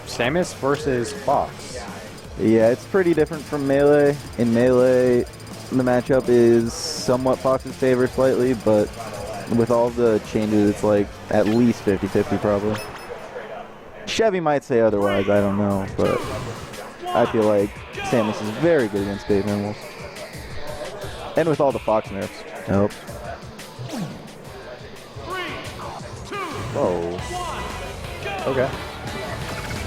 Samus versus Fox. Yeah, it's pretty different from Melee. In Melee, the matchup is somewhat Fox's favor slightly, but with all the changes, it's like at least 50-50 probably. Chevy might say otherwise, I don't know, but I feel like Samus is very good against Space Animals. And with all the Fox nerfs. Nope. Whoa. Okay.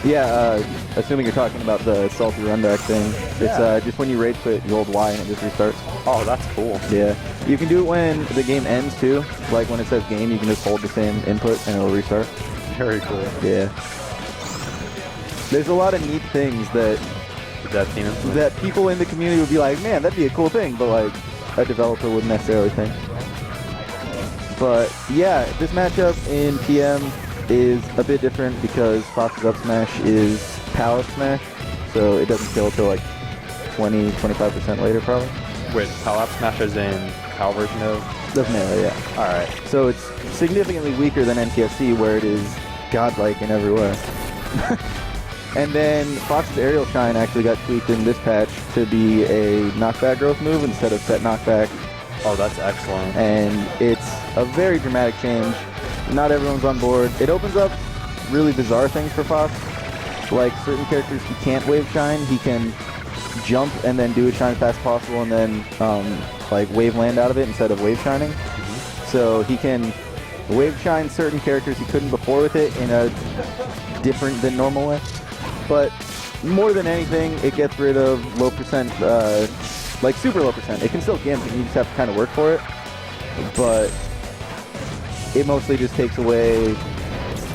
Yeah, assuming you're talking about the salty runback thing, it's just when you rage quit, you hold Y and it just restarts. Oh, that's cool. Yeah. You can do it when the game ends too. Like when it says game, you can just hold the same input and it'll restart. Very cool. Yeah. There's a lot of neat things that people in the community would be like, man, that'd be a cool thing, but like a developer wouldn't necessarily think. But yeah, this matchup in PM is a bit different because Fox's up smash is PAL up smash, so it doesn't kill until like 20-25% later probably. Wait, PAL up smash is in PAL version of? Does Melee, yeah. Alright. So it's significantly weaker than NTSC where it is godlike in every way. And then Fox's Aerial Shine actually got tweaked in this patch to be a knockback growth move instead of set knockback. Oh, that's excellent. And it's a very dramatic change. Not everyone's on board. It opens up really bizarre things for Fox. Like certain characters he can't wave shine. He can jump and then do a shine as fast as possible and then like wave land out of it instead of wave shining. So he can wave shine certain characters he couldn't before with it in a different than normal way. But more than anything, it gets rid of low percent, like super low percent. It can still gimp and you just have to kind of work for it. But it mostly just takes away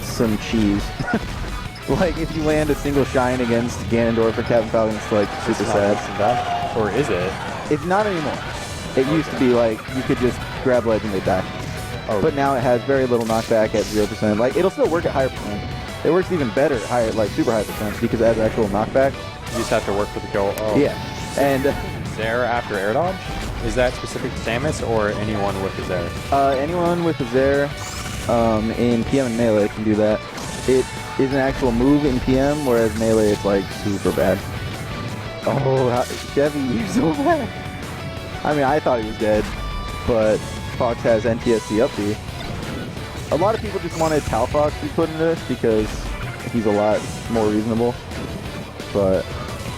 some cheese. Like if you land a single shine against Ganondorf or Captain Falcon, it's like super sad. Or is it? It's not anymore. It used to be like you could just grab ledge and they die. Oh. But now it has very little knockback at 0%. Like it'll still work at higher percent. It works even better at higher, like super high percent because it has actual knockback. You just have to work for the kill. Oh. Yeah. And Zair after air dodge? Is that specific to Samus or anyone with the Zair? Anyone with the Zair in PM and Melee can do that. It is an actual move in PM, whereas Melee it's like super bad. Oh, Chevy, you're so bad. I mean, I thought he was dead, but Fox has NTSC up B. A lot of people just wanted Tal Fox to be put into this because he's a lot more reasonable, but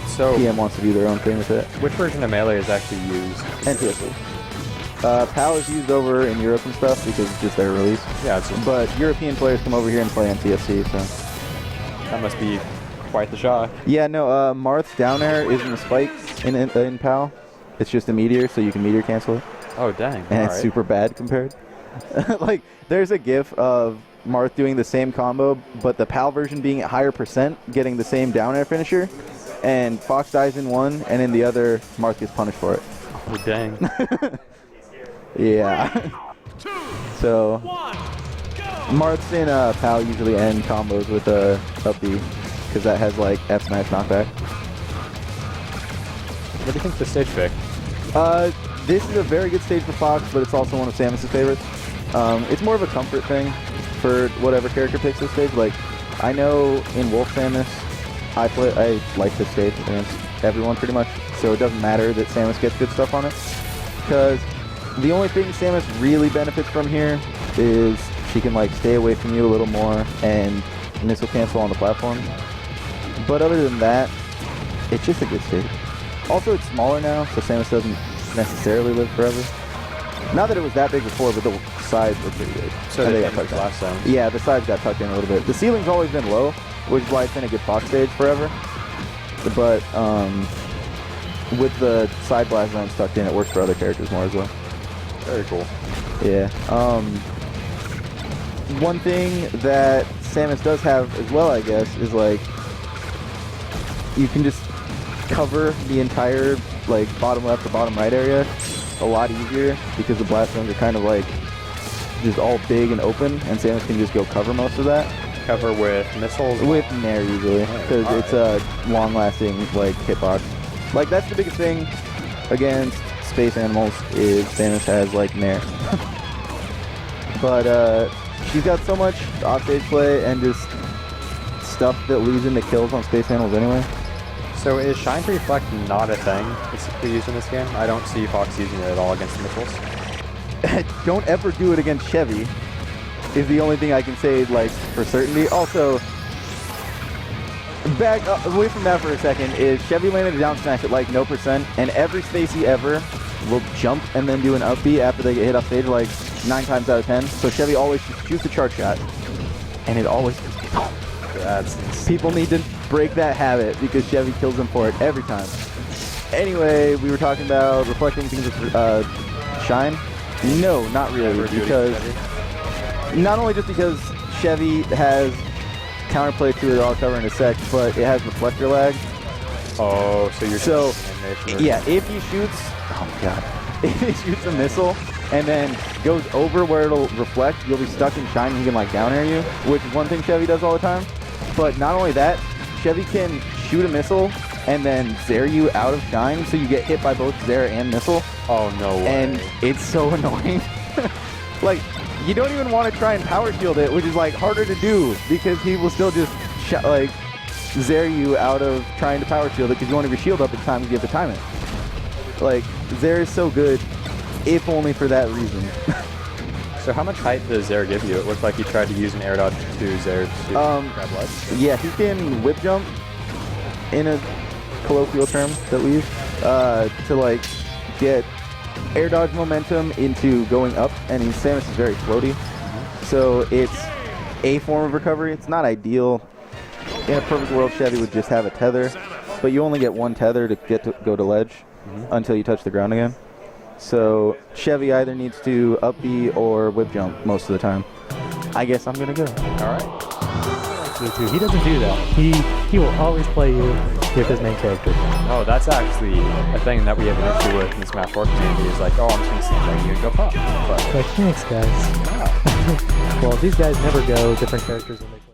so PM wants to do their own thing with it. Which version of Melee is actually used? NTSC. PAL is used over in Europe and stuff because it's just their release. Yeah, but European players come over here and play NTSC, so that must be quite the shock. Yeah, no, Marth's down air isn't a spike in PAL. It's just a meteor, so you can meteor cancel it. Oh, dang. And it's super bad compared. Like, there's a gif of Marth doing the same combo, but the PAL version being at higher percent, getting the same down air finisher, and Fox dies in one, and in the other, Marth gets punished for it. Oh, dang. Yeah. So, Marths in PAL usually end combos with up B, because that has, like, F smash knockback. What do you think of the stage pick? This is a very good stage for Fox, but it's also one of Samus' favorites. It's more of a comfort thing for whatever character picks this stage. Like, I know in Wolf Samus, I like this stage against everyone pretty much, so it doesn't matter that Samus gets good stuff on it. Because the only thing Samus really benefits from here is she can like stay away from you a little more and missile cancel on the platform. But other than that, it's just a good stage. Also, it's smaller now, so Samus doesn't necessarily live forever. Not that it was that big before, but the sides were pretty big. So they got tucked last time. Yeah, the sides got tucked in a little bit. The ceiling's always been low, which is why it's been a good Fox stage forever. But with the side blast zones tucked in, it works for other characters more as well. Very cool. Yeah. One thing that Samus does have as well, I guess, is like you can just cover the entire like bottom left or bottom right area a lot easier because the blast zones are kind of like just all big and open, and Samus can just go cover most of that. Cover with missiles? With Nair usually, because it's a long-lasting like hitbox. Like that's the biggest thing against Space Animals is Samus has like Nair. But she's got so much offstage play and just stuff that leads into kills on space handles anyway. So is Shine to Reflect not a thing specifically used in this game? I don't see Fox using it at all against missiles. Don't ever do it against Chevy, is the only thing I can say, like, for certainty. Also, back away from that for a second, is Chevy landed a down smash at like no percent, and every Stacy ever will jump and then do an up B after they get hit off stage like 9 times out of 10. So Chevy always shoots a charge shot, and it always... People need to break that habit because Chevy kills them for it every time. Anyway, we were talking about reflecting things with Shine. No, not really, because not only just because Chevy has counterplay to it, I'll cover in a sec, but it has reflector lag. Oh, so you're yeah, if he shoots, oh my god, if he shoots a missile and then goes over where it'll reflect, you'll be stuck in Shine and he can like down air you, which is one thing Chevy does all the time. But not only that, Chevy can shoot a missile and then zare you out of Shine, so you get hit by both zare and missile. Oh, no way. And it's so annoying. Like, you don't even want to try and power shield it, which is like harder to do because he will still just like zare you out of trying to power shield it because you want to be shield up at times you have to time it. Like, zare is so good, if only for that reason. So how much height does Zare give you? It looked like he tried to use an air dodge to Zare to grab ledge. Yeah, he can whip jump, in a colloquial term that we use, to like get air dodge momentum into going up, and Samus is very floaty. So it's a form of recovery. It's not ideal. In a perfect world, Chevy would just have a tether, but you only get one tether to get to go to ledge until you touch the ground again. So Chevy either needs to up B or whip jump most of the time. I guess I'm gonna go. All right. He doesn't do that. He will always play you with his main character. Oh, that's actually a thing that we have an issue with in the Smash 4 community is like, oh, I'm just gonna stand by you and go pop. But Like, thanks, guys. Well, these guys never go different characters when they play.